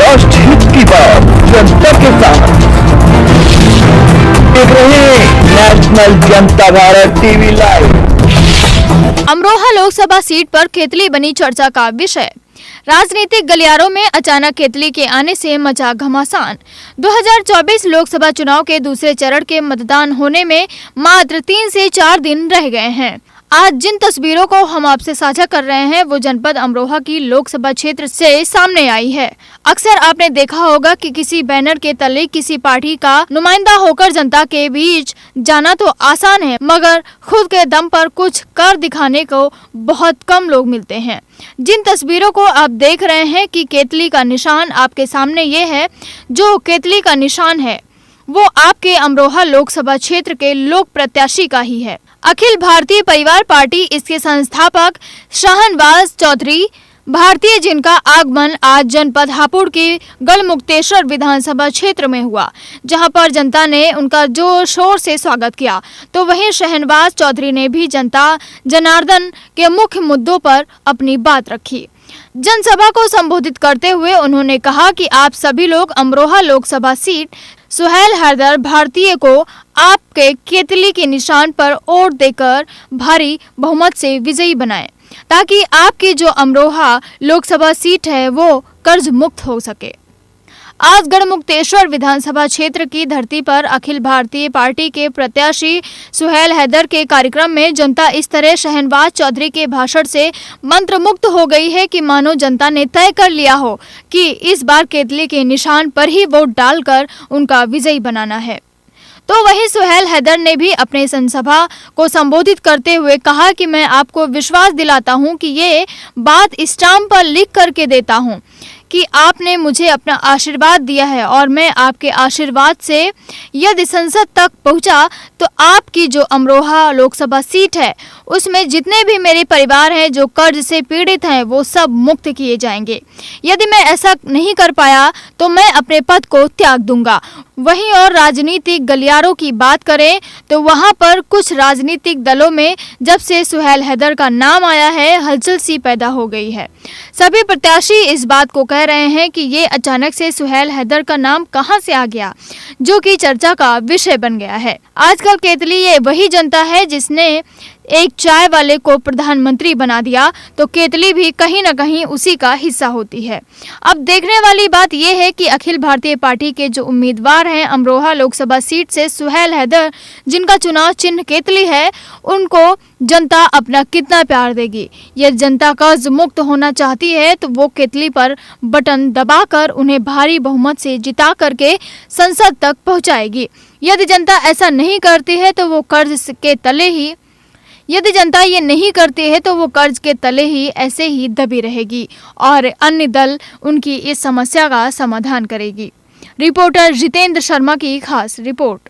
राष्ट्रहित की बात जनता के साथ। देख रहे हैं नेशनल जनता Bharat TV live. Amroha Lok Sabha seat पर केतली बनी चर्चा का विषय। राजनीतिक गलियारों में अचानक केतली के आने से मचा घमासान। 2024 लोकसभा चुनाव के दूसरे चरण के मतदान होने में मात्र 3 से 4 दिन रह गए हैं। आज जिन तस्वीरों को हम आपसे साझा कर रहे हैं वो जनपद अमरोहा की लोकसभा क्षेत्र से सामने आई है। अक्सर आपने देखा होगा कि किसी बैनर के तले किसी पार्टी का नुमाइंदा होकर जनता के बीच जाना तो आसान है, मगर खुद के दम पर कुछ कर दिखाने को बहुत कम लोग मिलते हैं। जिन तस्वीरों को आप देख रहे हैं कि केतली का निशान आपके सामने ये है, जो केतली का निशान है वो आपके अमरोहा लोकसभा क्षेत्र के लोक प्रत्याशी का ही है। अखिल भारतीय परिवार पार्टी, इसके संस्थापक शाहनवाज चौधरी भारतीय, जिनका आगमन आज जनपद हापुड़ के गढ़मुक्तेश्वर विधानसभा क्षेत्र में हुआ, जहां पर जनता ने उनका जोर शोर से स्वागत किया, तो वहीं शाहनवाज चौधरी ने भी जनता जनार्दन के मुख्य मुद्दों पर अपनी बात रखी। जनसभा को संबोधित करते हुए उन्होंने कहा कि आप सभी लोग अमरोहा लोकसभा सीट सुहेल हैदर भारतीय को आपके केतली के निशान पर वोट देकर भारी बहुमत से विजयी बनाएं, ताकि आपकी जो अमरोहा लोकसभा सीट है वो कर्ज मुक्त हो सके। आज गढ़मुक्तेश्वर विधानसभा क्षेत्र की धरती पर अखिल भारतीय पार्टी के प्रत्याशी सुहेल हैदर के कार्यक्रम में जनता इस तरह शाहनवाज चौधरी के भाषण से मंत्रमुग्ध हो गई है कि मानो जनता ने तय कर लिया हो कि इस बार केतली के निशान पर ही वोट डालकर उनका विजयी बनाना है। तो वहीं सुहेल हैदर ने भी अपने जनसभा को संबोधित करते हुए कहा कि मैं आपको विश्वास दिलाता हूं कि ये बात स्टाम्प पर लिख करके देता हूं कि आपने मुझे अपना आशीर्वाद दिया है, और मैं आपके आशीर्वाद से यदि संसद तक पहुंचा तो आपकी जो अमरोहा लोकसभा सीट है उसमें जितने भी मेरे परिवार हैं जो कर्ज से पीड़ित हैं वो सब मुक्त किए जाएंगे। यदि मैं ऐसा नहीं कर पाया तो मैं अपने पद को त्याग दूंगा। वहीं और राजनीतिक गलियारों की बात करें तो वहां पर कुछ राजनीतिक दलों में जब से सुहेल हैदर का नाम आया है हलचल सी पैदा हो गई है। सभी प्रत्याशी इस बात को कह रहे हैं कि ये अचानक से सुहेल हैदर का नाम कहां से आ गया, जो कि चर्चा का विषय बन गया है। आजकल केतली ये वही जनता है जिसने एक चाय वाले को प्रधानमंत्री बना दिया, तो केतली भी कहीं न कहीं उसी का हिस्सा होती है। अब देखने वाली बात यह है कि अखिल भारतीय पार्टी के जो उम्मीदवार हैं अमरोहा लोकसभा सीट से सुहेल हैदर, जिनका चुनाव चिन्ह केतली है, उनको जनता अपना कितना प्यार देगी। यदि जनता कर्ज मुक्त होना चाहती है तो वो केतली पर बटन दबाकर उन्हें भारी बहुमत से जिता करके संसद तक पहुंचाएगी। यदि जनता ऐसा नहीं करती है तो वो कर्ज के तले ही यदि जनता ये नहीं करती है तो वो कर्ज के तले ही ऐसे ही दबी रहेगी और अन्य दल उनकी इस समस्या का समाधान करेगी। रिपोर्टर जितेंद्र शर्मा की खास रिपोर्ट।